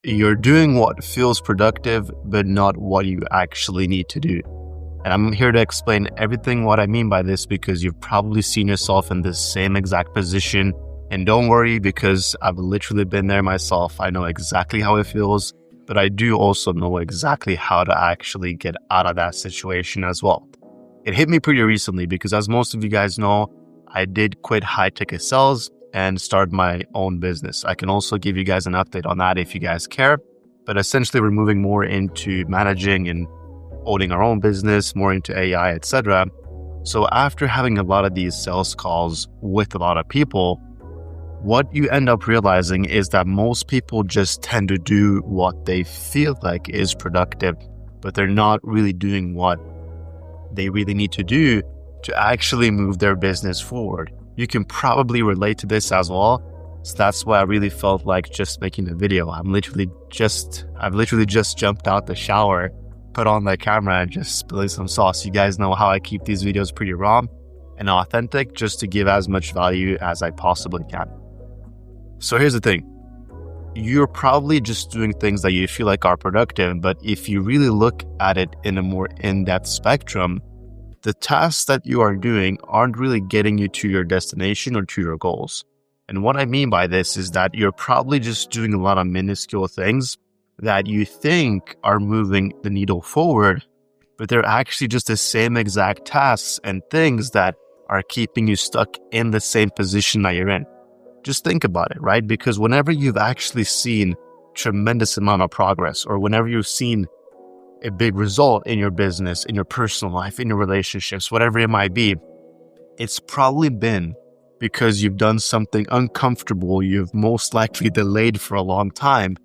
You're doing what feels productive, but not what you actually need to do. And I'm here to explain everything what I mean by this because you've probably seen yourself in the same exact position. And don't worry, because I've literally been there myself. I know exactly how it feels, but I do also know exactly how to actually get out of that situation as well. It hit me pretty recently because, as most of you guys know, I did quit high ticket sales and start my own business. I can also give you guys an update on that if you guys care, but essentially we're moving more into managing and owning our own business, more into AI, etc. So after having a lot of these sales calls with a lot of people, what you end up realizing is that most people just tend to do what they feel like is productive, but they're not really doing what they really need to do to actually move their business forward. You can probably relate to this as well. So that's why I really felt like just making a video. I've literally just jumped out the shower, put on the camera and just spilling some sauce. You guys know how I keep these videos pretty raw and authentic just to give as much value as I possibly can. So here's the thing. You're probably just doing things that you feel like are productive, but if you really look at it in a more in-depth spectrum, the tasks that you are doing aren't really getting you to your destination or to your goals. And what I mean by this is that you're probably just doing a lot of minuscule things that you think are moving the needle forward, but they're actually just the same exact tasks and things that are keeping you stuck in the same position that you're in. Just think about it, right? Because whenever you've actually seen tremendous amount of progress, or whenever you've seen a big result in your business, in your personal life, in your relationships, whatever it might be, it's probably been because you've done something uncomfortable you've most likely delayed for a long time.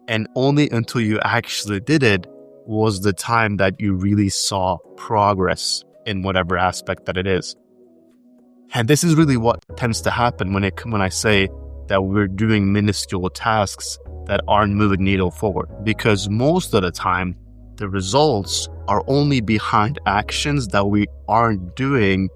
And only until you actually did it was the time that you really saw progress in whatever aspect that it is. And this is really what tends to happen when I say that we're doing minuscule tasks that aren't moving needle forward. Because most of the time, the results are only behind actions that we aren't doing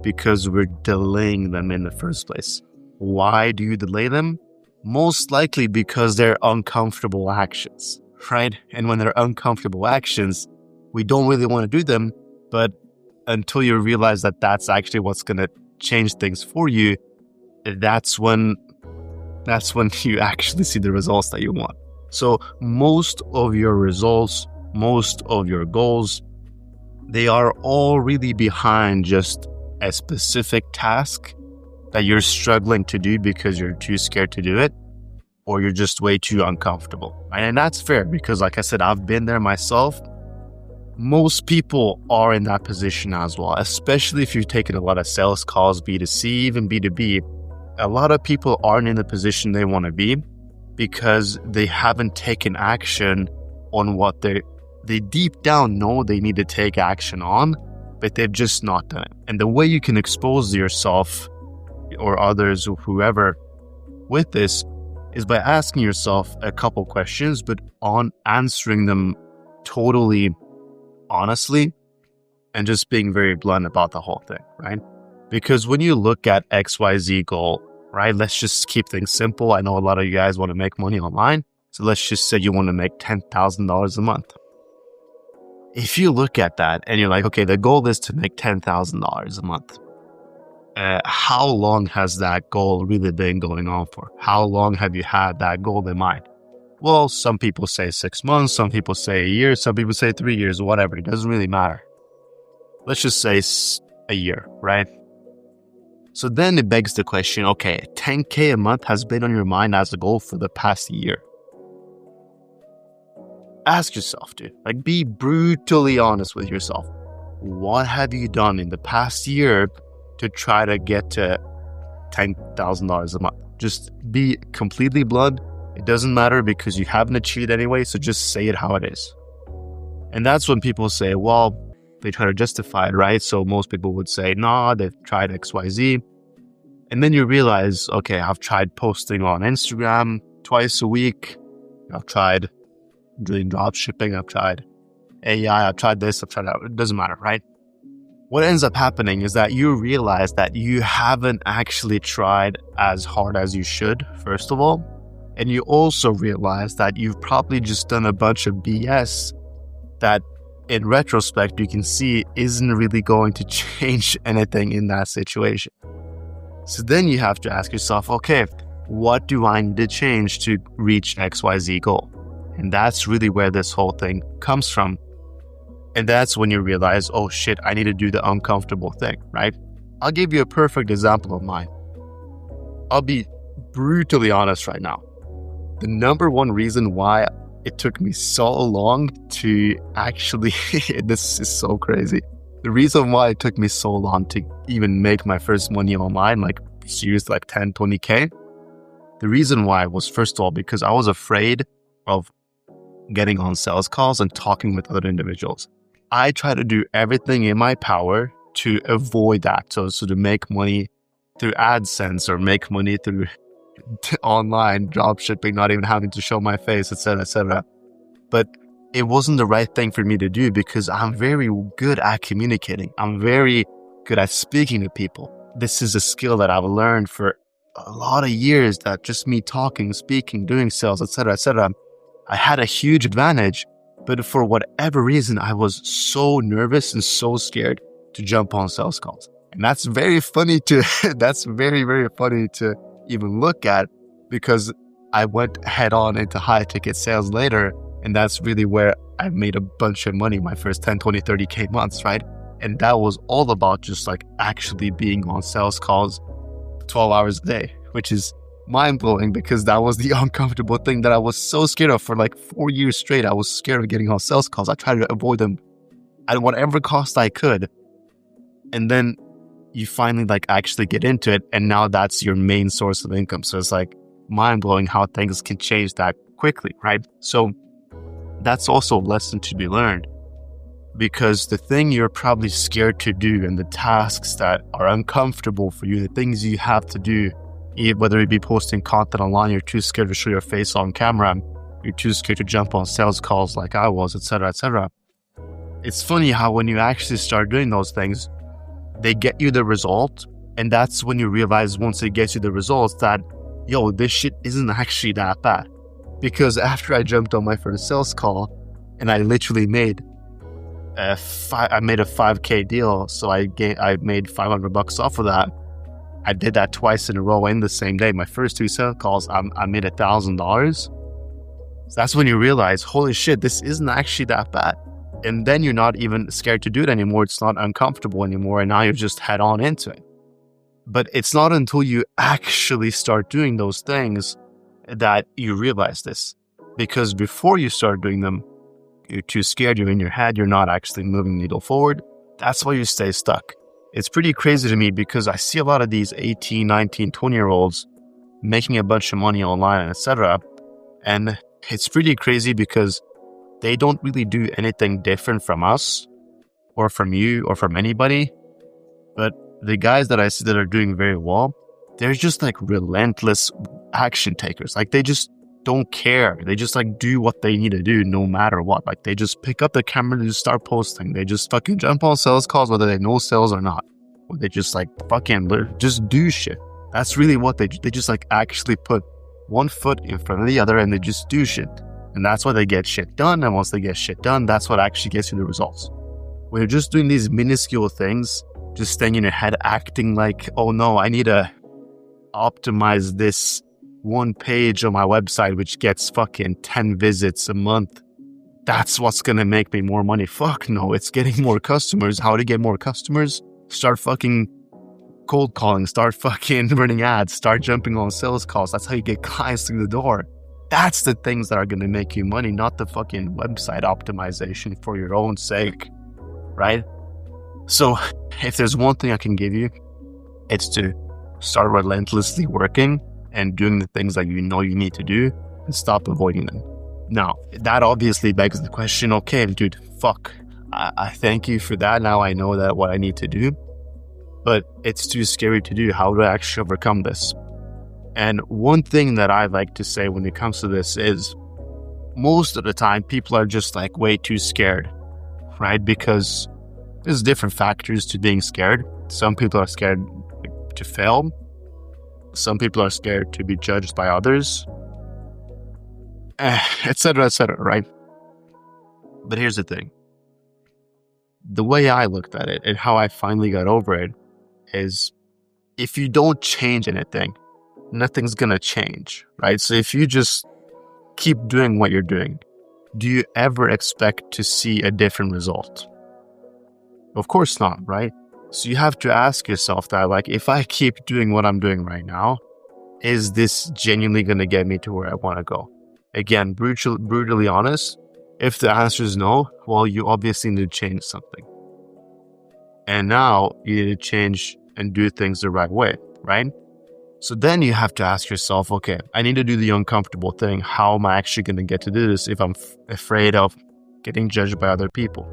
because we're delaying them in the first place. Why do you delay them? Most likely because they're uncomfortable actions, right? And when they're uncomfortable actions, we don't really want to do them, but until you realize that that's actually what's going to change things for you, that's when you actually see the results that you want. So most of your results, most of your goals, they are all really behind just a specific task that you're struggling to do because you're too scared to do it, or you're just way too uncomfortable. And that's fair because, like I said, I've been there myself. Most people are in that position as well, especially if you've taken a lot of sales calls, B2C, even B2B. A lot of people aren't in the position they want to be because they haven't taken action on what they deep down know they need to take action on, but they've just not done it. And the way you can expose yourself or others or whoever with this is by asking yourself a couple questions, but on answering them totally honestly and just being very blunt about the whole thing, right? Because when you look at XYZ goal, right, let's just keep things simple. I know a lot of you guys want to make money online. So let's just say you want to make $10,000 a month. If you look at that and you're like, okay, the goal is to make $10,000 a month. How long has that goal really been going on for? How long have you had that goal in mind? Well, some people say 6 months, some people say a year, some people say 3 years, whatever. It doesn't really matter. Let's just say a year, right? So then it begs the question, okay, 10K a month has been on your mind as a goal for the past year. Ask yourself, dude, like be brutally honest with yourself. What have you done in the past year to try to get to $10,000 a month? Just be completely blunt. It doesn't matter because you haven't achieved anyway, so just say it how it is. And that's when people say, well, they try to justify it, right? So most people would say, nah, they've tried XYZ. And then you realize, okay, I've tried posting on Instagram twice a week. I've tried doing drop shipping. I've tried AI. I've tried this. I've tried that. It doesn't matter, right? What ends up happening is that you realize that you haven't actually tried as hard as you should, first of all. And you also realize that you've probably just done a bunch of BS that in retrospect you can see isn't really going to change anything in that situation. So then you have to ask yourself, okay, what do I need to change to reach XYZ goal? And that's really where this whole thing comes from. And that's when you realize, oh shit, I need to do the uncomfortable thing, right? I'll give you a perfect example of mine. I'll be brutally honest right now. The number one reason why it took me so long to actually, this is so crazy. The reason why it took me so long to even make my first money online, like seriously, like 10, 20K. The reason why was, first of all, because I was afraid of getting on sales calls and talking with other individuals. I try to do everything in my power to avoid that. So to make money through AdSense or make money through online drop shipping, not even having to show my face, etc., etc. But it wasn't the right thing for me to do because I'm very good at communicating. I'm very good at speaking to people. This is a skill that I've learned for a lot of years, that just me talking, speaking, doing sales, etc., etc. I had a huge advantage, but for whatever reason, I was so nervous and so scared to jump on sales calls. And that's very funny that's very, very funny to even look at, because I went head on into high ticket sales later. And that's really where I made a bunch of money my first 10, 20, 30K months, right? And that was all about just like actually being on sales calls 12 hours a day, which is mind-blowing because that was the uncomfortable thing that I was so scared of for like 4 years straight. I was scared of getting on sales calls. I tried to avoid them at whatever cost I could. And then you finally like actually get into it, and now that's your main source of income. So it's like mind-blowing how things can change that quickly, right? So that's also a lesson to be learned, because the thing you're probably scared to do and the tasks that are uncomfortable for you, the things you have to do, whether it be posting content online, you're too scared to show your face on camera, you're too scared to jump on sales calls like I was, etc., etc. It's funny how when you actually start doing those things, they get you the result. And that's when you realize, once it gets you the results, that, yo, this shit isn't actually that bad. Because after I jumped on my first sales call and I literally made a 5K deal, so I made $500 off of that. I did that twice in a row in the same day. My first 2 sales calls, I made $1,000. So that's when you realize, holy shit, this isn't actually that bad. And then you're not even scared to do it anymore. It's not uncomfortable anymore. And now you're just head on into it. But it's not until you actually start doing those things that you realize this. Because before you start doing them, you're too scared, you're in your head, you're not actually moving the needle forward. That's why you stay stuck. It's pretty crazy to me because I see a lot of these 18, 19, 20-year-olds making a bunch of money online, etc. And it's pretty crazy because they don't really do anything different from us or from you or from anybody. But the guys that I see that are doing very well, they're just like relentless action takers. Like they just don't care. They just like do what they need to do no matter what. Like they just pick up the camera and just start posting. They just fucking jump on sales calls whether they know sales or not. Or they just like fucking just do shit. That's really what they do. They just like actually put one foot in front of the other and they just do shit. And that's why they get shit done. And once they get shit done, that's what actually gets you the results. When you're just doing these minuscule things, just staying in your head, acting like, oh no, I need to optimize this one page on my website, which gets fucking 10 visits a month. That's what's going to make me more money. Fuck no, it's getting more customers. How to get more customers? Start fucking cold calling, start fucking running ads, start jumping on sales calls. That's how you get clients through the door. That's the things that are going to make you money, not the fucking website optimization for your own sake, right? So if there's one thing I can give you, it's to start relentlessly working and doing the things that you know you need to do and stop avoiding them. Now, that obviously begs the question, okay, dude, fuck. I thank you for that. Now I know that what I need to do, but it's too scary to do. How do I actually overcome this? And one thing that I like to say when it comes to this is most of the time people are just like way too scared, right? Because there's different factors to being scared. Some people are scared to fail. Some people are scared to be judged by others. etc., right? But here's the thing. The way I looked at it and how I finally got over it is if you don't change anything, nothing's going to change, right? So if you just keep doing what you're doing, do you ever expect to see a different result? Of course not, right? So you have to ask yourself that, like, if I keep doing what I'm doing right now, is this genuinely going to get me to where I want to go? Again, brutally honest, if the answer is no, well, you obviously need to change something. And now you need to change and do things the right way, right? So then you have to ask yourself, okay, I need to do the uncomfortable thing. How am I actually going to get to do this if I'm afraid of getting judged by other people?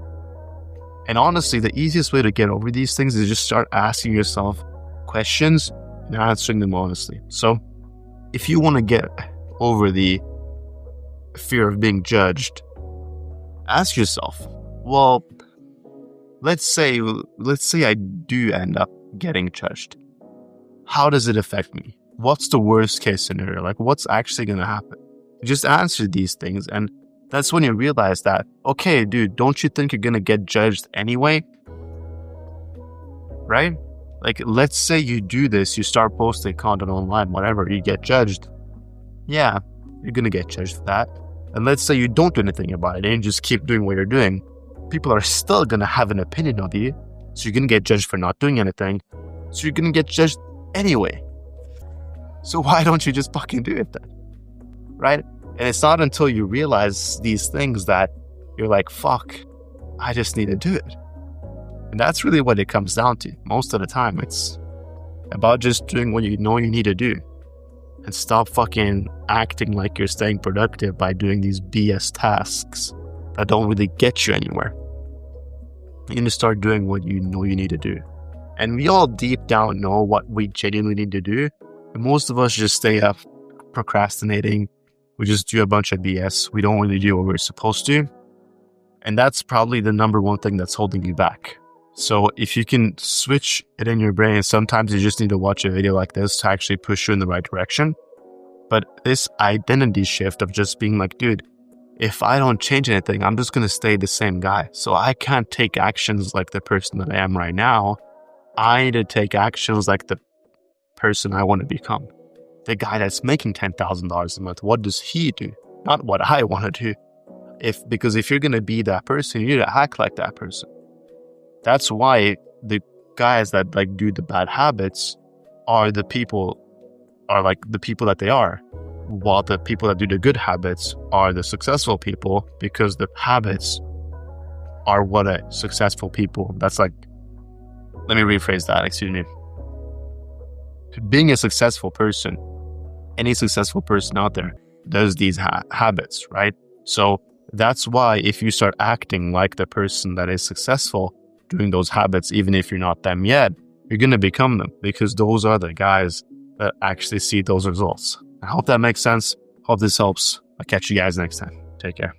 And honestly, the easiest way to get over these things is just start asking yourself questions and answering them honestly. So if you want to get over the fear of being judged, ask yourself, well, let's say I do end up getting judged. How does it affect me? What's the worst case scenario? Like, what's actually going to happen? Just answer these things. And that's when you realize that, okay, dude, don't you think you're going to get judged anyway? Right? Like, let's say you do this, you start posting content online, whatever, you get judged. Yeah, you're going to get judged for that. And let's say you don't do anything about it and you just keep doing what you're doing. People are still going to have an opinion of you. So you're going to get judged for not doing anything. So you're going to get judged anyway. So why don't you just fucking do it then? Right? And it's not until you realize these things that you're like, fuck, I just need to do it. And that's really what it comes down to. Most of the time, it's about just doing what you know you need to do. And stop fucking acting like you're staying productive by doing these BS tasks that don't really get you anywhere. You need to start doing what you know you need to do. And we all deep down know what we genuinely need to do. And most of us just stay up procrastinating. We just do a bunch of BS. We don't really do what we're supposed to. And that's probably the number one thing that's holding you back. So if you can switch it in your brain, sometimes you just need to watch a video like this to actually push you in the right direction. But this identity shift of just being like, dude, if I don't change anything, I'm just going to stay the same guy. So I can't take actions like the person that I am right now. I need to take actions like the person I want to become. The guy that's making $10,000 a month, what does he do? Not what I want to do. Because if you're going to be that person, you need to act like that person. That's why the guys that like do the bad habits are the people that they are, while the people that do the good habits are the successful people, because the habits are what a successful people. That's like, let me rephrase that. Excuse me. Being a successful person, any successful person out there does these habits, right? So that's why if you start acting like the person that is successful, doing those habits, even if you're not them yet, you're going to become them, because those are the guys that actually see those results. I hope that makes sense. Hope this helps. I'll catch you guys next time. Take care.